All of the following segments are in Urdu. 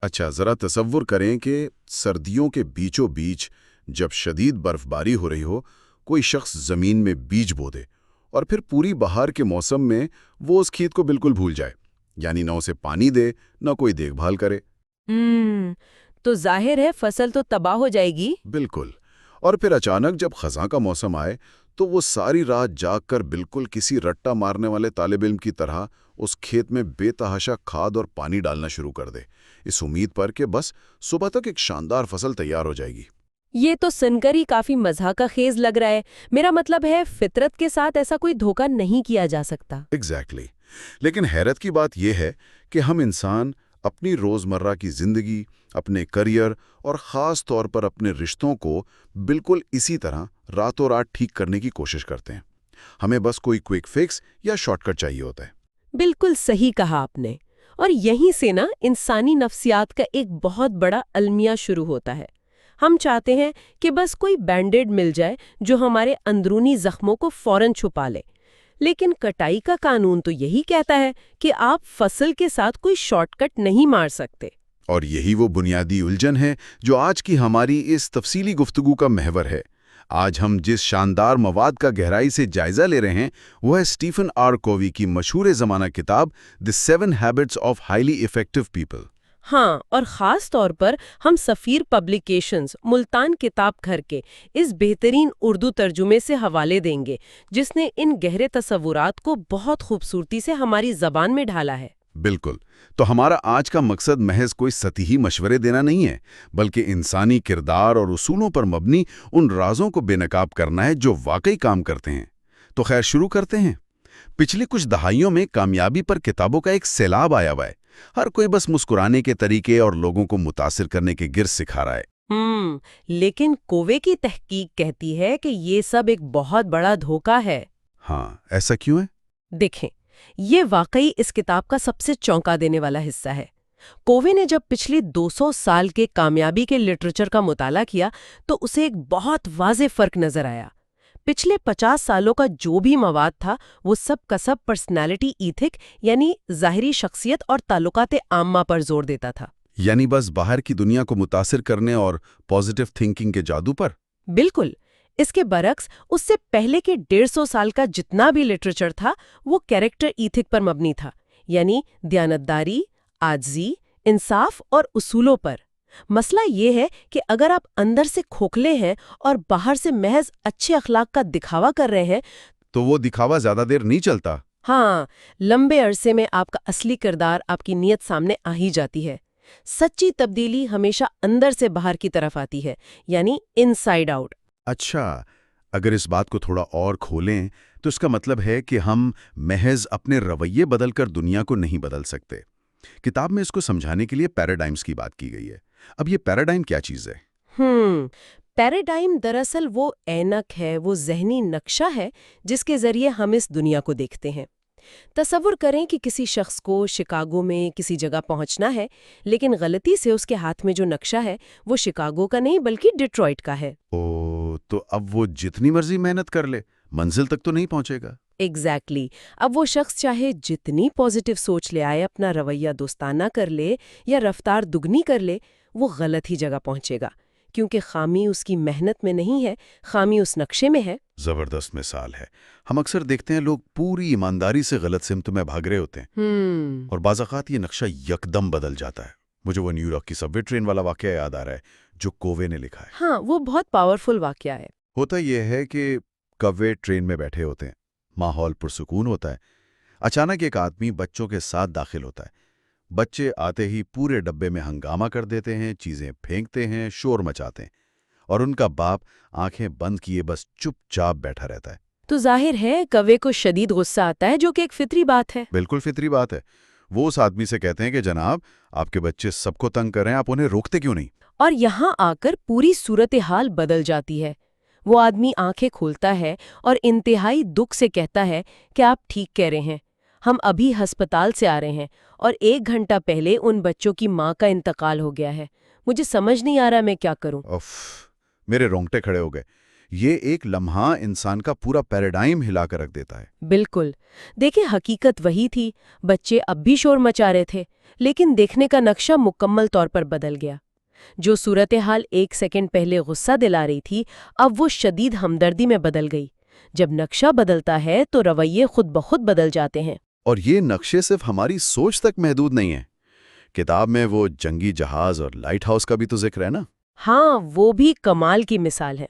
اچھا، ذرا تصور کریں کہ سردیوں کے بیچوں بیچ جب شدید برفباری ہو رہی ہو، کوئی شخص زمین میں بیج بو دے اور پھر پوری بہار کے موسم میں وہ اس کھیت کو بالکل بھول جائے، یعنی نہ اسے پانی دے نہ کوئی دیکھ بھال کرے۔ تو ظاہر ہے فصل تو تباہ ہو جائے گی۔ بالکل۔ اور پھر اچانک جب خزاں کا موسم آئے تو وہ ساری رات جاگ کر بالکل کسی رٹا مارنے والے طالب علم کی طرح اس کھیت میں بے تحاشا کھاد اور پانی ڈالنا شروع کر دے، اس امید پر کہ بس صبح تک ایک شاندار فصل تیار ہو جائے گی۔ یہ تو سن کر ہی کافی مضحکہ خیز لگ رہا ہے۔ میرا مطلب ہے فطرت کے ساتھ ایسا کوئی دھوکہ نہیں کیا جا سکتا۔ ایگزیکٹلی۔ لیکن حیرت کی بات یہ ہے کہ ہم انسان اپنی روزمرہ کی زندگی، اپنے کریئر اور خاص طور پر اپنے رشتوں کو بالکل اسی طرح راتوں رات ٹھیک کرنے کی کوشش کرتے ہیں۔ ہمیں بس کوئی کوئک فکس یا شارٹ کٹ چاہیے ہوتا ہے۔ بالکل صحیح کہا آپ نے۔ اور یہیں سے نا انسانی نفسیات کا ایک بہت بڑا المیہ شروع ہوتا ہے۔ ہم چاہتے ہیں کہ بس کوئی بینڈیڈ مل جائے جو ہمارے اندرونی زخموں کو فوراً چھپا لے۔ لیکن کٹائی کا قانون تو یہی کہتا ہے کہ آپ فصل کے ساتھ کوئی شارٹ کٹ نہیں مار سکتے۔ اور یہی وہ بنیادی الجھن ہے جو آج کی ہماری اس تفصیلی گفتگو کا محور ہے۔ آج ہم جس شاندار مواد کا گہرائی سے جائزہ لے رہے ہیں وہ ہے اسٹیفن آر کووی کی مشہور زمانہ کتاب دی 7 habits of highly effective people. ہاں، اور خاص طور پر ہم سفیر پبلیکیشنز ملتان کتاب گھر کے اس بہترین اردو ترجمے سے حوالے دیں گے جس نے ان گہرے تصورات کو بہت خوبصورتی سے ہماری زبان میں ڈھالا ہے۔ بالکل۔ تو ہمارا آج کا مقصد محض کوئی سطحی مشورے دینا نہیں ہے، بلکہ انسانی کردار اور اصولوں پر مبنی ان رازوں کو بے نقاب کرنا ہے جو واقعی کام کرتے ہیں۔ تو خیر شروع کرتے ہیں۔ پچھلی کچھ دہائیوں میں کامیابی پر کتابوں کا ایک سیلاب آیا ہوا ہے۔ ہر کوئی بس مسکرانے کے طریقے اور لوگوں کو متاثر کرنے کے گر سکھا رہا ہے۔ لیکن کووے کی تحقیق کہتی ہے کہ یہ سب ایک بہت بڑا دھوکہ ہے۔ ہاں، ایسا کیوں ہے؟ دیکھیں، یہ واقعی اس کتاب کا سب سے چونکا دینے والا حصہ ہے۔ کووے نے جب پچھلے 200 سال کے کامیابی کے لٹریچر کا مطالعہ کیا تو اسے ایک بہت واضح فرق نظر آیا۔ پچھلے 50 سالوں کا جو بھی مواد تھا وہ سب کا سب پرسنالٹی ایتھک یعنی ظاہری شخصیت اور تعلقات عامہ پر زور دیتا تھا۔ یعنی بس باہر کی دنیا کو متاثر کرنے اور پازیٹیو تھنکنگ کے جادو پر؟ بالکل۔ اس کے برعکس اس سے پہلے کے 150 سال کا جتنا بھی لٹریچر تھا وہ کیریکٹر ایتھک پر مبنی تھا، یعنی دیانتداری، عاجزی، انصاف اور اصولوں پر۔ مسئلہ یہ ہے کہ اگر آپ اندر سے کھوکھلے ہیں اور باہر سے محض اچھے اخلاق کا دکھاوا کر رہے ہیں تو وہ دکھاوا زیادہ دیر نہیں چلتا۔ ہاں، لمبے عرصے میں آپ کا اصلی کردار آپ کی نیت سامنے آ ہی جاتی ہے۔ سچی تبدیلی ہمیشہ اندر سے باہر کی طرف آتی ہے، یعنی ان سائیڈ آؤٹ۔ اچھا، اگر اس بات کو تھوڑا اور کھولیں تو اس کا مطلب ہے کہ ہم محض اپنے رویے بدل کر دنیا کو نہیں بدل سکتے۔ کتاب میں اس کو سمجھانے کے لیے پیراڈائمز کی بات کی گئی ہے۔ اب یہ پیراڈائم کیا چیز ہے؟ پیراڈائم دراصل وہ اینک ہے، وہ ذہنی نقشہ ہے جس کے ذریعے ہم اس دنیا کو دیکھتے ہیں۔ تصور کریں کہ کسی شخص کو شکاگو میں کسی جگہ پہنچنا ہے، لیکن غلطی سے اس کے ہاتھ میں جو نقشہ ہے وہ شکاگو کا نہیں بلکہ ڈیٹرائٹ کا ہے۔ تو اب وہ جتنی مرضی محنت کر لے منزل تک تو نہیں پہنچے گا۔ ایگزیکٹلی۔ اب وہ شخص چاہے جتنی پازیٹیو سوچ لے آئے، اپنا رویہ دوستانہ کر لے یا رفتار دگنی کر لے، وہ غلط ہی جگہ پہنچے گا، کیونکہ خامی اس کی محنت میں نہیں ہے، خامی اس نقشے میں ہے۔ زبردست مثال ہے۔ ہم اکثر دیکھتے ہیں لوگ پوری ایمانداری سے غلط سمت میں بھاگ رہے ہوتے ہیں، اور بعض اوقات یہ نقشہ یکدم بدل جاتا ہے۔ مجھے وہ نیو یارک کی سب وے ٹرین والا واقعہ یاد آ رہا ہے جو کووے نے لکھا ہے۔ ہاں، وہ بہت پاورفل واقعہ ہے۔ ہوتا یہ ہے کہ کووے ٹرین میں بیٹھے ہوتے ہیں، ماحول پرسکون ہوتا ہے۔ اچانک ایک آدمی بچوں کے ساتھ داخل ہوتا ہے۔ بچے آتے ہی پورے ڈبے میں ہنگامہ کر دیتے ہیں، چیزیں پھینکتے ہیں، شور مچاتے ہیں، اور ان کا باپ آنکھیں بند کیے بس چپ چاپ بیٹھا رہتا ہے۔ تو ظاہر ہے کوے کو شدید غصہ آتا ہے، جو کہ ایک فطری بات ہے۔ بالکل فطری بات ہے۔ وہ اس آدمی سے کہتے ہیں کہ جناب، آپ کے بچے سب کو تنگ کر رہے ہیں، آپ انہیں روکتے کیوں نہیں؟ اور یہاں آ کر پوری صورتحال بدل جاتی ہے۔ وہ آدمی آنکھیں کھولتا ہے اور انتہائی دکھ سے کہتا ہے کہ آپ ٹھیک کہہ رہے ہیں، ہم ابھی ہسپتال سے آ رہے ہیں اور 1 گھنٹہ پہلے ان بچوں کی ماں کا انتقال ہو گیا ہے۔ مجھے سمجھ نہیں آ رہا میں کیا کروں۔ میرے رونگٹے کھڑے ہو گئے۔ یہ ایک لمحہ انسان کا پورا پیراڈائم ہلا کر رکھ دیتا ہے۔ بالکل۔ دیکھیں حقیقت وہی تھی، بچے اب بھی شور مچا رہے تھے، لیکن دیکھنے کا نقشہ مکمل طور پر بدل گیا۔ جو صورتحال 1 سیکنڈ پہلے غصہ دلا رہی تھی، اب وہ شدید ہمدردی میں بدل گئی۔ جب نقشہ بدلتا ہے تو رویے خود بخود بدل جاتے ہیں۔ اور یہ نقشے صرف ہماری سوچ تک محدود نہیں ہیں۔ کتاب میں وہ جنگی جہاز اور لائٹ ہاؤس کا بھی تو ذکر ہے نا؟ ہاں، وہ بھی کمال کی مثال ہے۔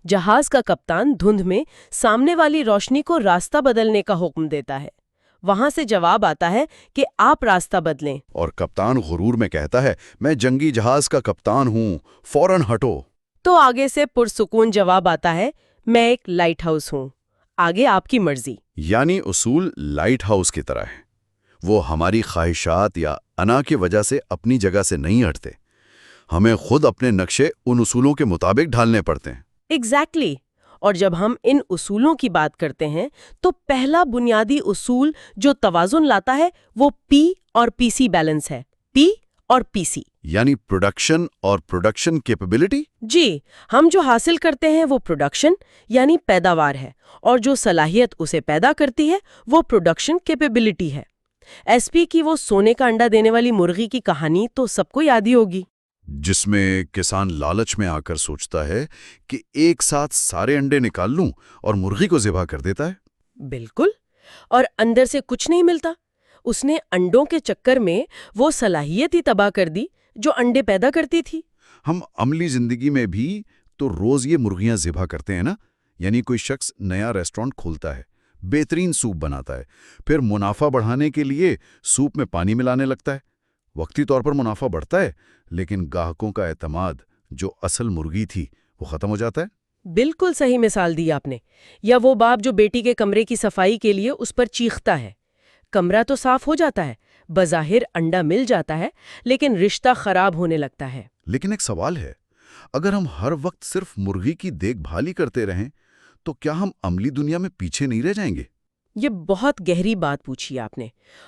جہاز کا کپتان دھند میں سامنے والی روشنی کو راستہ بدلنے کا حکم دیتا ہے۔ وہاں سے جواب آتا ہے کہ آپ راستہ بدلیں۔ اور کپتان غرور میں کہتا ہے، میں جنگی جہاز کا کپتان ہوں، فوراً ہٹو۔ تو آگے سے پرسکون جواب آتا ہے، میں ایک لائٹ ہاؤس ہوں، آگے آپ کی مرضی۔ یعنی اصول لائٹ ہاؤس کی طرح ہے، وہ ہماری خواہشات یا انا کی وجہ سے اپنی جگہ سے نہیں ہٹتے، ہمیں خود اپنے نقشے ان اصولوں کے مطابق ڈھالنے پڑتے ہیں۔ ایگزیکٹلی۔ اور جب ہم ان اصولوں کی بات کرتے ہیں تو پہلا بنیادی اصول جو توازن لاتا ہے وہ پی اور پی سی بیلنس ہے۔ پی اور پی سی یعنی پروڈکشن اور پروڈکشن کیپیبلٹی۔ جی، ہم جو حاصل کرتے ہیں وہ پروڈکشن یعنی پیداوار ہے، اور جو صلاحیت اسے پیدا کرتی ہے وہ پروڈکشن کیپیبلٹی ہے۔ ایس پی کی وہ سونے کا انڈا دینے والی مرغی کی کہانی تو سب کو یاد ہی ہوگی، جس میں کسان لالچ میں آ کر سوچتا ہے کہ ایک ساتھ سارے انڈے نکال لوں اور مرغی کو ذبح کر دیتا ہے۔ بالکل، اور اندر سے کچھ نہیں ملتا۔ اس نے انڈوں کے چکر میں وہ صلاحیت ہی تباہ کر دی جو انڈے پیدا کرتی تھی۔ ہم عملی زندگی میں بھی تو روز یہ مرغیاں ذبح کرتے ہیں نا، یعنی کوئی شخص نیا ریسٹورانٹ کھولتا ہے، بہترین سوپ بناتا ہے، پھر منافع بڑھانے کے لیے سوپ میں پانی ملانے لگتا ہے۔ وقتی طور پر منافع بڑھتا ہے، لیکن گاہکوں کا اعتماد جو اصل مرغی تھی وہ ختم ہو جاتا ہے۔ بالکل صحیح مثال دی آپ نے۔ یا وہ باپ جو بیٹی کے کمرے کی صفائی کے لیے اس پر چیختا ہے، کمرہ تو صاف ہو جاتا ہے، بظاہر انڈا مل جاتا ہے، لیکن رشتہ خراب ہونے لگتا ہے۔ لیکن ایک سوال ہے، اگر ہم ہر وقت صرف مرغی کی دیکھ بھال ہی کرتے رہیں تو کیا ہم عملی دنیا میں پیچھے نہیں رہ جائیں گے؟ یہ بہت گہری بات پوچھی آپ نے،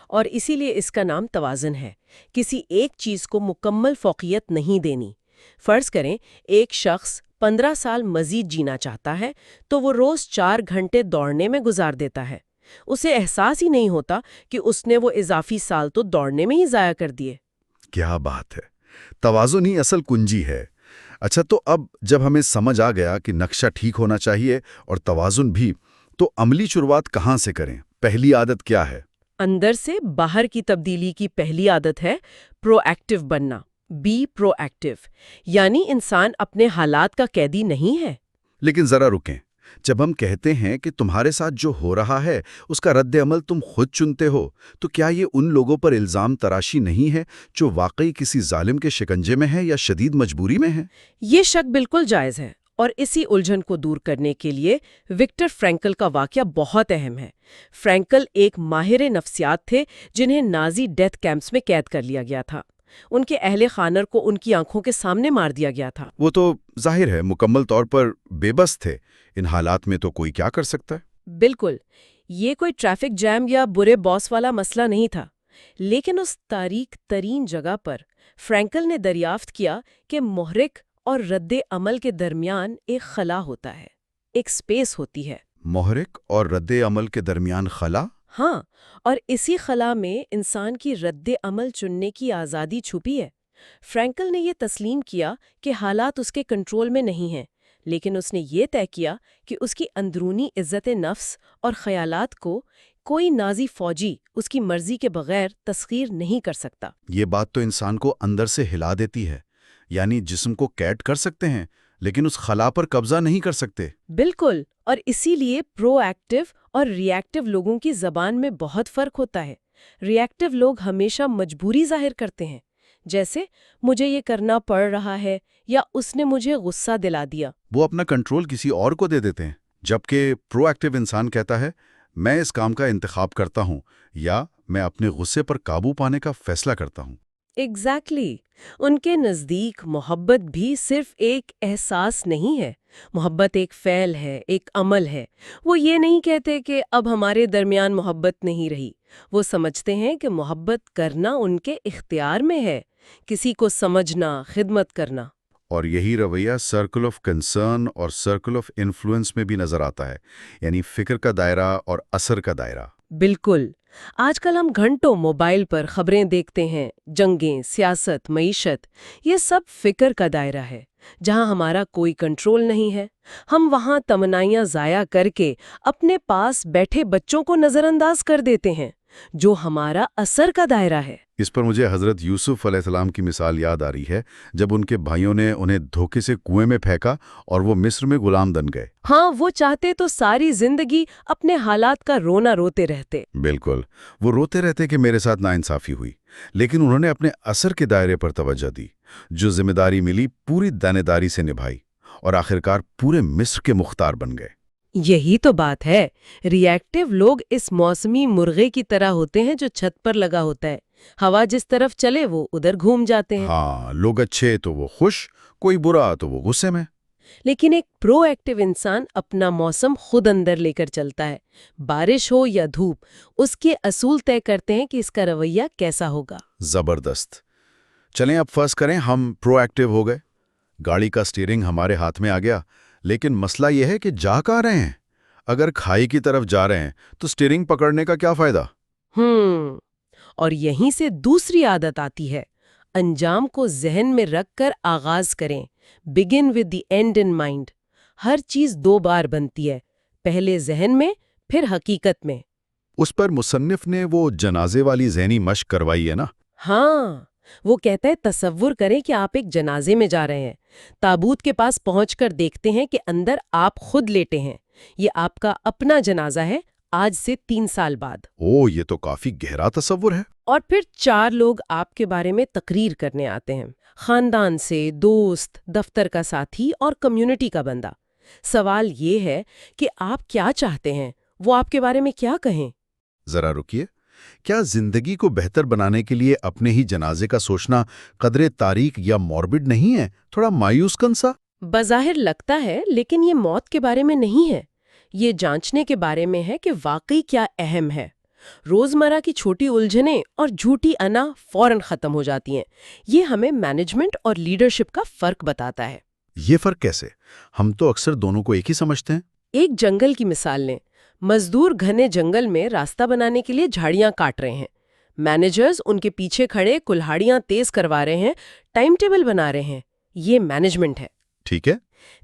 اور اسی لیے اس کا نام توازن ہے۔ کسی ایک چیز کو مکمل فوقیت نہیں دینی۔ فرض کریں ایک شخص 15 سال مزید جینا چاہتا ہے تو وہ روز 4 گھنٹے دوڑنے میں گزار دیتا ہے۔ اسے احساس ہی نہیں ہوتا کہ اس نے وہ اضافی سال تو دوڑنے میں ہی ضائع کر دیے۔ کیا بات ہے، توازن ہی اصل کنجی ہے۔ اچھا، تو اب جب ہمیں سمجھ آ گیا کہ نقشہ ٹھیک ہونا چاہیے اور توازن بھی، تو عملی شروعات کہاں سے کریں؟ پہلی عادت کیا ہے؟ اندر سے باہر کی تبدیلی کی پہلی عادت ہے پرو ایکٹیو بننا۔ بی پرو ایکٹیو، یعنی انسان اپنے حالات کا قیدی نہیں ہے۔ لیکن ذرا رکیں، جب ہم کہتے ہیں کہ تمہارے ساتھ جو ہو رہا ہے اس کا رد عمل تم خود چنتے ہو، تو کیا یہ ان لوگوں پر الزام تراشی نہیں ہے جو واقعی کسی ظالم کے شکنجے میں ہے یا شدید مجبوری میں ہے؟ یہ شک بالکل جائز ہے، اور اسی الجھن کو دور کرنے کے لیے وکٹر فرینکل کا واقعہ بہت اہم ہے۔ فرینکل ایک ماہر نفسیات تھے جنہیں نازی ڈیتھ کیمپس میں قید کر لیا گیا تھا۔ ان کے اہل خانر کو ان کی آنکھوں کے سامنے مار دیا گیا تھا۔ وہ تو ظاہر ہے مکمل طور پر بے بس تھے، ان حالات میں تو کوئی کیا کر سکتا ہے؟ بالکل، یہ کوئی ٹریفک جام یا برے باس والا مسئلہ نہیں تھا، لیکن اس تاریک ترین جگہ پر فرینکل نے دریافت کیا کہ محرک اور رد عمل کے درمیان ایک خلا ہوتا ہے، ایک سپیس ہوتی ہے۔ محرک اور رد عمل کے درمیان خلا؟ ہاں، اور اسی خلا میں انسان کی رد عمل چننے کی آزادی چھپی ہے۔ فرینکل نے یہ تسلیم کیا کہ حالات اس کے کنٹرول میں نہیں ہیں، لیکن اس نے یہ طے کیا کہ اس کی اندرونی عزت نفس اور خیالات کو کوئی نازی فوجی اس کی مرضی کے بغیر تسخیر نہیں کر سکتا۔ یہ بات تو انسان کو اندر سے ہلا دیتی ہے، یعنی جسم کو قید کر سکتے ہیں لیکن اس خلا پر قبضہ نہیں کر سکتے۔ بالکل، اور اسی لیے پرو ایکٹیو اور ری ایکٹیو لوگوں کی زبان میں بہت فرق ہوتا ہے۔ ری ایکٹیو لوگ ہمیشہ مجبوری ظاہر کرتے ہیں، جیسے مجھے یہ کرنا پڑ رہا ہے یا اس نے مجھے غصہ دلا دیا۔ وہ اپنا کنٹرول کسی اور کو دے دیتے ہیں، جبکہ پرو ایکٹیو انسان کہتا ہے میں اس کام کا انتخاب کرتا ہوں یا میں اپنے غصے پر قابو پانے کا فیصلہ کرتا ہوں۔ ایگزیکٹلی، ان کے نزدیک محبت بھی صرف ایک احساس نہیں ہے، محبت ایک فعل ہے، ایک عمل ہے۔ وہ یہ نہیں کہتے کہ اب ہمارے درمیان محبت نہیں رہی، وہ سمجھتے ہیں کہ محبت کرنا ان کے اختیار میں ہے، کسی کو سمجھنا، خدمت کرنا۔ اور یہی رویہ سرکل آف کنسرن اور سرکل آف انفلوئنس میں بھی نظر آتا ہے، یعنی فکر کا دائرہ اور اثر کا دائرہ۔ بالکل۔ آج کل ہم گھنٹوں موبائل پر خبریں دیکھتے ہیں، جنگیں، سیاست، معیشت، یہ سب فکر کا دائرہ ہے۔ جہاں ہمارا کوئی کنٹرول نہیں ہے، ہم وہاں تمنائیاں ضائع کر کے اپنے پاس بیٹھے بچوں کو نظر انداز کر دیتے ہیں، جو ہمارا اثر کا دائرہ ہے۔ اس پر مجھے حضرت یوسف علیہ السلام کی مثال یاد آ رہی ہے، جب ان کے بھائیوں نے انہیں دھوکے سے کنویں میں پھینکا اور وہ مصر میں غلام بن گئے۔ ہاں، وہ چاہتے تو ساری زندگی اپنے حالات کا رونا روتے رہتے۔ بالکل، وہ روتے رہتے کہ میرے ساتھ ناانصافی ہوئی، لیکن انہوں نے اپنے اثر کے دائرے پر توجہ دی، جو ذمہ داری ملی پوری دانیداری سے نبھائی، اور آخرکار پورے مصر کے مختار بن گئے۔ یہی تو بات ہے، ری ایکٹیو لوگ اس موسمی مرغے کی طرح ہوتے ہیں جو چھت پر لگا ہوتا ہے، ہوا جس طرف چلے وہ ادھر گھوم جاتے ہیں۔ ہاں، لوگ اچھے تو وہ خوش، کوئی برا تو وہ غصے میں۔ لیکن ایک پرو ایکٹیو انسان اپنا موسم خود اندر لے کر چلتا ہے، بارش ہو یا دھوپ، اس کے اصول طے کرتے ہیں کہ اس کا رویہ کیسا ہوگا۔ زبردست۔ چلیں اب فرض کریں ہم پرو ایکٹیو ہو گئے، گاڑی کا سٹیئرنگ ہمارے ہاتھ میں آ گیا، لیکن مسئلہ یہ ہے کہ جا کہاں رہے ہیں؟ اگر کھائی کی طرف جا رہے ہیں تو سٹیئرنگ پکڑنے کا کیا فائدہ؟ اور یہیں سے دوسری عادت آتی ہے، انجام کو ذہن میں رکھ کر آغاز کریں۔ Begin with the end in mind. ہر چیز دو بار بنتی ہے، پہلے ذہن میں، پھر حقیقت میں۔ اس پر مصنف نے وہ جنازے والی ذہنی مشق کروائی ہے نا؟ ہاں، وہ کہتا ہے تصور کریں کہ آپ ایک جنازے میں جا رہے ہیں، تابوت کے پاس پہنچ کر دیکھتے ہیں کہ اندر آپ خود لیٹے ہیں۔ یہ آپ کا اپنا جنازہ ہے، آج سے 3 سال بعد۔ یہ تو کافی گہرا تصور ہے۔ اور پھر 4 لوگ آپ کے بارے میں تقریر کرنے آتے ہیں، خاندان سے، دوست، دفتر کا ساتھی اور کمیونٹی کا بندہ۔ سوال یہ ہے کہ آپ کیا چاہتے ہیں، وہ آپ کے بارے میں کیا کہیں؟ ذرا رکیے، کیا زندگی کو بہتر بنانے کے لیے اپنے ہی جنازے کا سوچنا قدرے تاریک یا موربڈ نہیں ہے؟ تھوڑا مایوس کن سا؟ بظاہر لگتا ہے، لیکن یہ موت کے بارے میں نہیں ہے، یہ جانچنے کے بارے میں ہے کہ واقعی کیا اہم ہے۔ روزمرہ کی چھوٹی الجھنیں اور جھوٹی انا فوراً ختم ہو جاتی ہیں۔ یہ ہمیں مینجمنٹ اور لیڈرشپ کا فرق بتاتا ہے۔ یہ فرق کیسے؟ ہم تو اکثر دونوں کو ایک ہی سمجھتے ہیں۔ ایک جنگل کی مثال لیں، مزدور گھنے جنگل میں راستہ بنانے کے لیے جھاڑیاں کاٹ رہے ہیں، مینیجرز ان کے پیچھے کھڑے کلہاڑیاں تیز کروا رہے ہیں، ٹائم ٹیبل بنا رہے ہیں۔ یہ مینجمنٹ ہے۔ ٹھیک ہے۔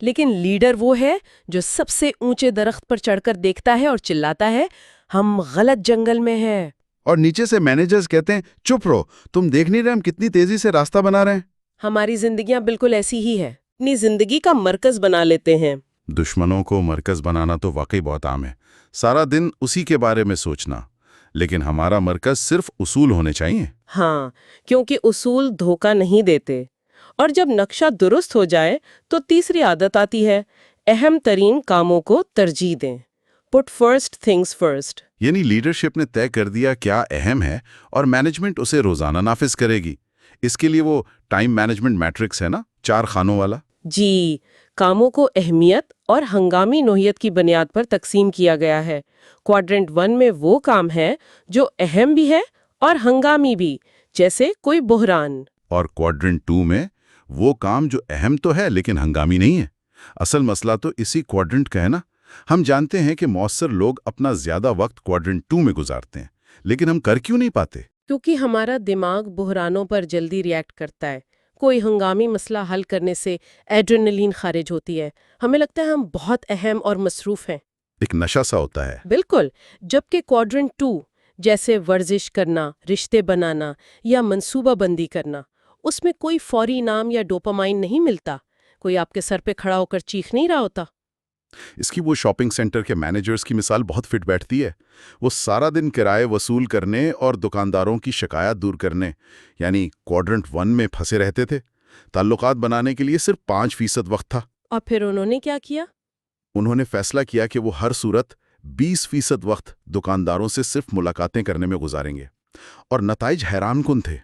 لیکن لیڈر وہ ہے جو سب سے اونچے درخت پر چڑھ کر دیکھتا ہے اور چلاتا ہے، ہم غلط جنگل میں ہیں۔ اور نیچے سے مینیجرز کہتے ہیں، چپ رہو، تم دیکھ نہیں رہے ہم کتنی تیزی سے راستہ بنا رہے ہیں۔ ہماری زندگیاں بالکل ایسی ہی ہے، اپنی زندگی کا مرکز بنا لیتے ہیں۔ دشمنوں کو مرکز بنانا تو واقعی بہت عام ہے، سارا دن اسی کے بارے میں سوچنا، لیکن ہمارا مرکز صرف اصول ہونے چاہیے۔ ہاں، کیونکہ اصول دھوکہ نہیں دیتے۔ اور جب نقشہ درست ہو جائے تو تیسری عادت آتی ہے، اہم ترین کاموں کو ترجیح دیں۔ پٹ فرسٹ تھنگز فرسٹ۔ یعنی لیڈرشپ نے طے کر دیا کیا اہم ہے اور مینجمنٹ اسے روزانہ نافذ کرے گی۔ اس کے لیے وہ ٹائم مینجمنٹ میٹرکس ہے نا، 4 خانوں والا۔ جی، کاموں کو اہمیت اور ہنگامی نوعیت کی بنیاد پر تقسیم کیا گیا ہے۔ کوادرنٹ 1 میں وہ کام ہے جو اہم بھی ہے اور ہنگامی بھی، جیسے کوئی بحران۔ اور کوادرنٹ 2 میں وہ کام جو اہم تو ہے لیکن ہنگامی نہیں ہے۔ اصل مسئلہ تو اسی کوادرنٹ کا ہے نا۔ ہم جانتے ہیں کہ مؤثر لوگ اپنا زیادہ وقت کوادرنٹ 2 میں گزارتے ہیں، لیکن ہم کر کیوں نہیں پاتے؟ کیونکہ ہمارا دماغ بحرانوں پر جلدی ریئیکٹ کرتا ہے۔ کوئی ہنگامی مسئلہ حل کرنے سے ایڈرینلین خارج ہوتی ہے، ہمیں لگتا ہے ہم بہت اہم اور مصروف ہیں۔ ایک نشہ سا ہوتا ہے۔ بالکل، جبکہ کوادرنٹ 2 جیسے ورزش کرنا، رشتے بنانا یا منصوبہ بندی کرنا، اس میں کوئی فوری انعام یا ڈوپامائن نہیں ملتا، کوئی آپ کے سر پہ کھڑا ہو کر چیخ نہیں رہا ہوتا۔ اس کی وہ شاپنگ سینٹر کے مینیجرز کی مثال بہت فٹ بیٹھتی ہے۔ وہ سارا دن کرائے وصول کرنے اور دکانداروں کی شکایات دور کرنے، یعنی کوادرنٹ 1 میں پھنسے رہتے تھے۔ تعلقات بنانے کے لیے صرف 5% وقت تھا۔ اور پھر انہوں نے کیا کیا؟ انہوں نے فیصلہ کیا کہ وہ ہر صورت 20% وقت دکانداروں سے صرف ملاقاتیں کرنے میں گزاریں گے، اور نتائج حیران کن تھے۔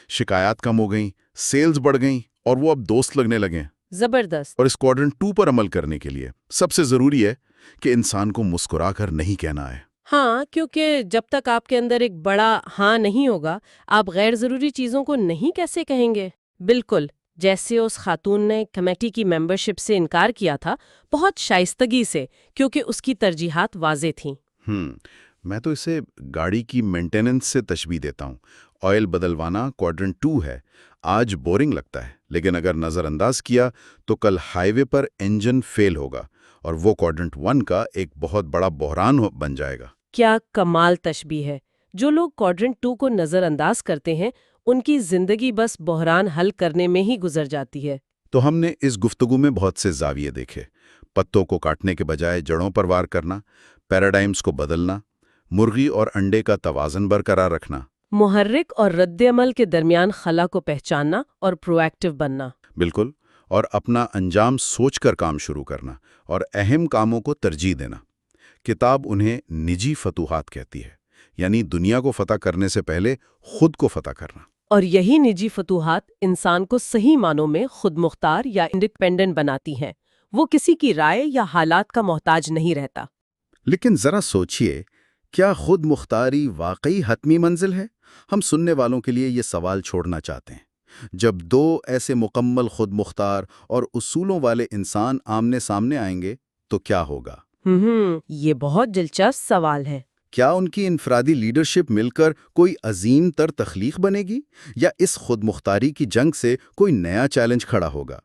شکایات کم ہو گئیں، سیلز بڑھ گئیں، اور وہ اب دوست لگنے لگے۔ زبردست۔ اور اس کوادرنٹ 2 پر عمل کرنے کے لیے سب سے ضروری ہے کہ انسان کو مسکرا کر نہیں کہنا ہے۔ ہاں، کیونکہ جب تک آپ کے اندر ایک بڑا ہاں نہیں ہوگا، آپ غیر ضروری چیزوں کو نہیں کیسے کہیں گے؟ بالکل۔ جیسے اس خاتون نے کمیٹی کی ممبرشپ سے انکار کیا تھا، بہت شائستگی سے، کیونکہ اس کی ترجیحات واضح تھیں۔ میں تو اسے گاڑی کی مینٹیننس سے تشبیہ دیتا ہوں۔ آئل بدلوانا کوارڈرنٹ 2 ہے، آج بورنگ لگتا ہے، لیکن اگر نظر انداز کیا تو کل ہائی وے پر انجن فیل ہوگا اور وہ کوارڈرنٹ 1 کا ایک بہت بڑا بحران بن جائے گا۔ کیا کمال تشبیہ ہے! جو لوگ کوارڈرنٹ 2 کو نظر انداز کرتے ہیں، ان کی زندگی بس بحران حل کرنے میں ہی گزر جاتی ہے۔ تو ہم نے اس گفتگو میں بہت سے زاویے دیکھے، پتوں کو کاٹنے کے بجائے جڑوں پر وار کرنا، پیراڈائمز کو بدلنا، مرغی اور انڈے کا توازن برقرار رکھنا، محرک اور رد عمل کے درمیان خلا کو پہچاننا اور پروایکٹیو بننا۔ بالکل، اور اپنا انجام سوچ کر کام شروع کرنا اور اہم کاموں کو ترجیح دینا۔ کتاب انہیں نجی فتوحات کہتی ہے، یعنی دنیا کو فتح کرنے سے پہلے خود کو فتح کرنا۔ اور یہی نجی فتوحات انسان کو صحیح معنوں میں خود مختار یا انڈیپینڈنٹ بناتی ہیں۔ وہ کسی کی رائے یا حالات کا محتاج نہیں رہتا۔ لیکن ذرا سوچئے، کیا خود مختاری واقعی حتمی منزل ہے؟ ہم سننے والوں کے لیے یہ سوال چھوڑنا چاہتے ہیں۔ جب دو ایسے مکمل خود مختار اور اصولوں والے انسان آمنے سامنے آئیں گے تو کیا ہوگا؟ یہ بہت دلچسپ سوال ہے۔ کیا ان کی انفرادی لیڈرشپ مل کر کوئی عظیم تر تخلیق بنے گی، یا اس خود مختاری کی جنگ سے کوئی نیا چیلنج کھڑا ہوگا؟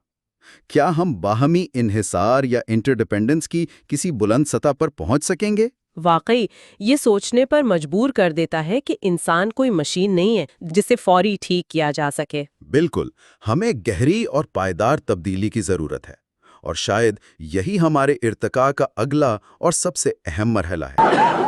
کیا ہم باہمی انحصار یا انٹرڈیپینڈنس کی کسی بلند سطح پر پہنچ سکیں گے؟ واقعی یہ سوچنے پر مجبور کر دیتا ہے کہ انسان کوئی مشین نہیں ہے جسے فوری ٹھیک کیا جا سکے۔ بالکل، ہمیں گہری اور پائیدار تبدیلی کی ضرورت ہے، اور شاید یہی ہمارے ارتقاء کا اگلا اور سب سے اہم مرحلہ ہے۔